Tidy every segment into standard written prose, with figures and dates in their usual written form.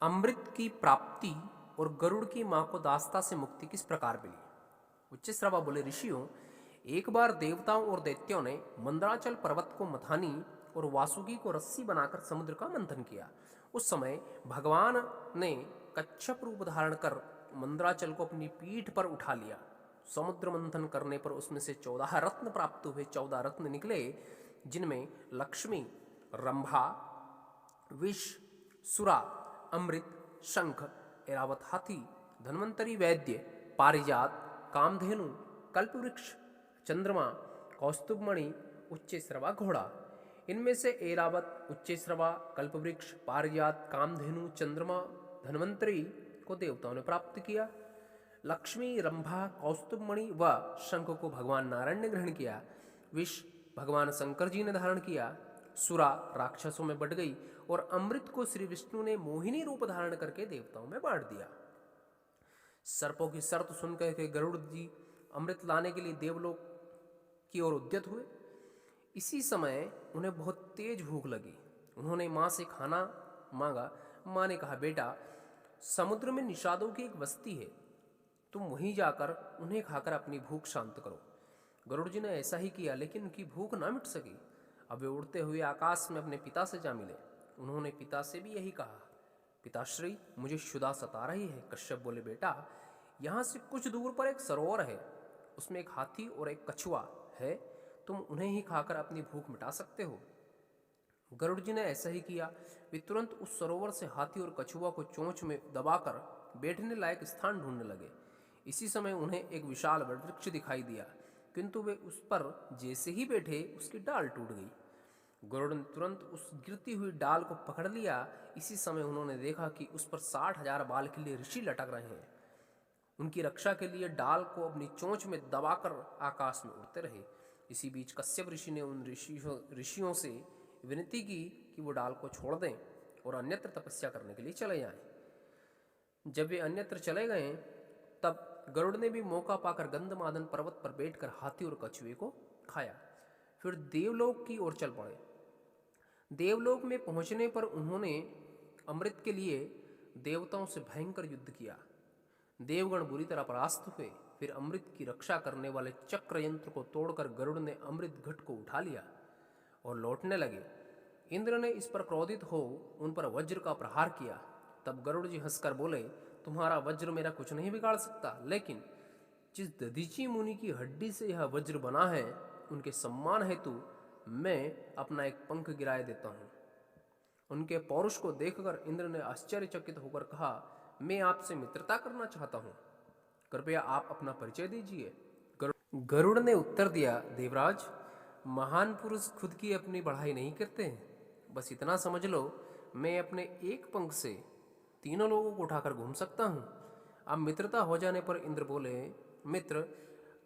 अमृत की प्राप्ति और गरुड़ की मां को दास्ता से मुक्ति किस प्रकार मिली। उच्चश्रवा बोले, ऋषियों, एक बार देवताओं और दैत्यों ने मंदराचल पर्वत को मथानी और वासुकी को रस्सी बनाकर समुद्र का मंथन किया। उस समय भगवान ने कच्छप रूप धारण कर मंदराचल को अपनी पीठ पर उठा लिया। समुद्र मंथन करने पर उसमें से 14 रत्न प्राप्त हुए। 14 रत्न निकले, जिनमें लक्ष्मी, रंभा, विष, सुरा, अमृत, शंख, ऐरावत हाथी, धन्वंतरी वैद्य, पारिजात, कामधेनु, कल्पवृक्ष, चंद्रमा, कौस्तुभमणि, उच्चैश्रवा घोड़ा। इनमें से ऐरावत, उच्चैश्रवा, कल्पवृक्ष, पारिजात, कामधेनु, चंद्रमा, धन्वंतरी को देवताओं ने प्राप्त किया। लक्ष्मी, रंभा, कौस्तुभमणि व शंख को भगवान नारायण ने ग्रहण किया। विष भगवान शंकर जी ने धारण किया। सुरा राक्षसों में बढ़ गई और अमृत को श्री विष्णु ने मोहिनी रूप धारण करके देवताओं में बांट दिया। सर्पों की शर्त सुनकर के गरुड़ जी अमृत लाने के लिए देवलोक की ओर उद्यत हुए। इसी समय उन्हें बहुत तेज भूख लगी। उन्होंने मां से खाना मांगा। मां ने कहा, बेटा, समुद्र में निषादों की एक बस्ती है, तुम वहीं जाकर उन्हें खाकर अपनी भूख शांत करो। गरुड़ जी ने ऐसा ही किया, लेकिन उनकी भूख ना मिट सकी। अब वे उड़ते हुए आकाश में अपने पिता से जा मिले। उन्होंने पिता से भी यही कहा, पिताश्री, मुझे क्षुधा सता रही है। कश्यप बोले, बेटा, यहाँ से कुछ दूर पर एक सरोवर है, उसमें एक हाथी और एक कछुआ है, तुम उन्हें ही खाकर अपनी भूख मिटा सकते हो। गरुड़ जी ने ऐसा ही किया। वे तुरंत उस सरोवर से हाथी और कछुआ को चोंच में दबाकर बैठने लायक स्थान ढूंढने लगे। इसी समय उन्हें एक विशाल वृक्ष दिखाई दिया, किंतु वे उस पर जैसे ही बैठे उसकी डाल टूट गई। गरुड़ ने तुरंत उस गिरती हुई डाल को पकड़ लिया। इसी समय उन्होंने देखा कि उस पर 60,000 बाल के लिए ऋषि लटक रहे हैं। उनकी रक्षा के लिए डाल को अपनी चोंच में दबाकर आकाश में उड़ते रहे। इसी बीच कश्यप ऋषि ने उन ऋषियों से विनती की कि वो डाल को छोड़ दें और अन्यत्र तपस्या करने के लिए चले जाएं। जब वे अन्यत्र चले गए, तब गरुड़ ने भी मौका पाकर गंधमादन पर्वत पर बैठकर हाथी और कछुए को खाया। फिर देवलोक की ओर चल पड़े। देवलोक में पहुंचने पर उन्होंने अमृत के लिए देवताओं से भयंकर युद्ध किया। देवगण बुरी तरह परास्त हुए। फिर अमृत की रक्षा करने वाले चक्र यंत्र को तोड़कर गरुड़ ने अमृत घट को उठा लिया और लौटने लगे। इंद्र ने इस पर क्रोधित हो उन पर वज्र का प्रहार किया। तब गरुड़ जी हंसकर बोले, तुम्हारा वज्र मेरा कुछ नहीं बिगाड़ सकता, लेकिन जिस दधीची मुनि की हड्डी से यह वज्र बना है, उनके सम्मान हेतु मैं अपना एक पंख गिराए देता हूं। उनके पौरुष को देखकर इंद्र ने आश्चर्यचकित होकर कहा, मैं आपसे मित्रता करना चाहता हूं, कृपया आप अपना परिचय दीजिए। गरुड़ ने उत्तर दिया, देवराज, महान पुरुष खुद की अपनी बढ़ाई नहीं करते हैं। बस इतना समझ लो, मैं अपने एक पंख से तीनों लोगों को उठाकर घूम सकता हूं। अब मित्रता हो जाने पर इंद्र बोले, मित्र,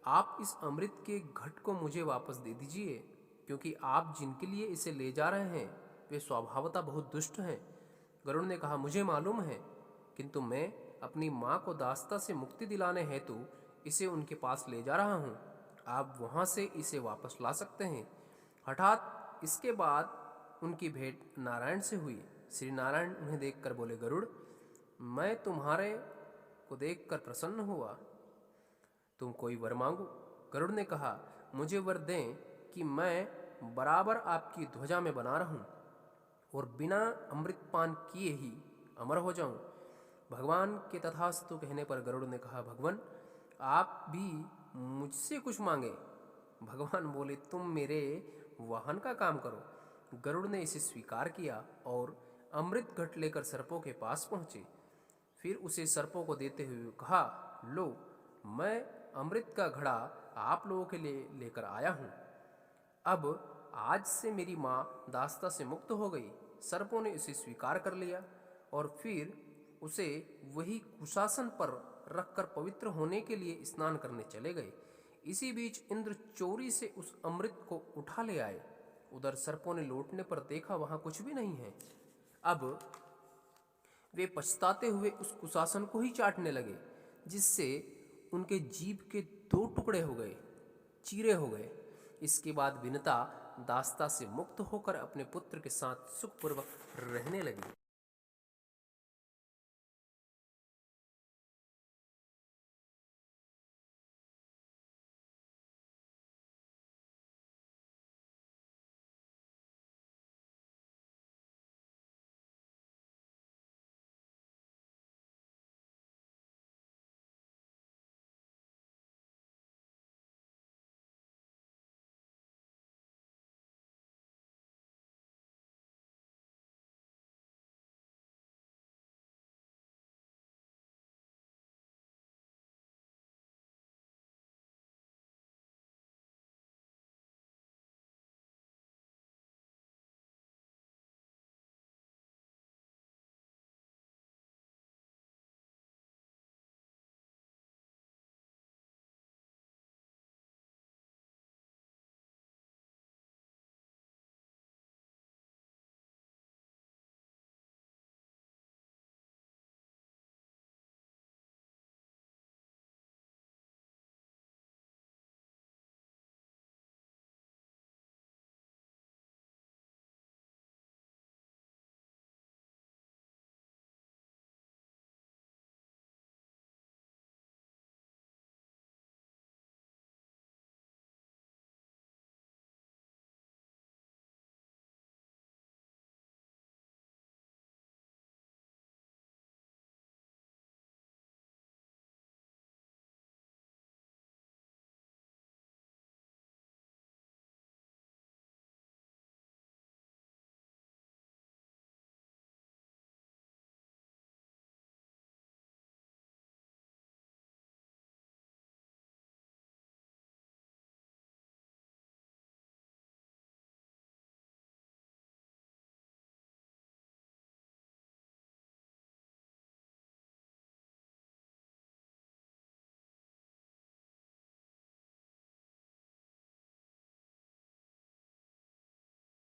आप इस अमृत के घट को मुझे वापस दे दीजिए, क्योंकि आप जिनके लिए इसे ले जा रहे हैं वे स्वभावतः बहुत दुष्ट हैं। गरुड़ ने कहा, मुझे मालूम है, किंतु मैं अपनी मां को दास्ता से मुक्ति दिलाने हेतु इसे उनके पास ले जा रहा हूं। आप वहां से इसे वापस ला सकते हैं। हठात इसके बाद उनकी भेंट नारायण से हुई। श्री नारायण उन्हें देखकर बोले, गरुड़, मैं तुम्हारे को देखकर प्रसन्न हुआ, तुम कोई वर मांगो। गरुड़ ने कहा, मुझे वर दें कि मैं बराबर आपकी ध्वजा में बना रहूं और बिना अमृतपान किए ही अमर हो जाऊं। भगवान के तथास्तु कहने पर गरुड़ ने कहा, भगवान, आप भी मुझसे कुछ मांगे। भगवान बोले, तुम मेरे वाहन का काम करो। गरुड़ ने इसे स्वीकार किया और अमृत घट लेकर सर्पों के पास पहुंचे। फिर उसे सर्पों को देते हुए कहा, लो, मैं अमृत का घड़ा आप लोगों के लिए लेकर आया हूं। अब आज से मेरी मां दास्ता से मुक्त हो गई। सर्पों ने इसे स्वीकार कर लिया और फिर उसे वही कुशासन पर रखकर पवित्र होने के लिए स्नान करने चले गए। इसी बीच इंद्र चोरी से उस अमृत को उठा ले आए। उधर सर्पों ने लौटने पर देखा वहां कुछ भी नहीं है। अब वे पछताते हुए उस कुशासन को ही चाटने लगे, जिससे उनके जीभ के 2 टुकड़े हो गए, चीरे हो गए। इसके बाद विनता दास्ता से मुक्त होकर अपने पुत्र के साथ सुखपूर्वक रहने लगी।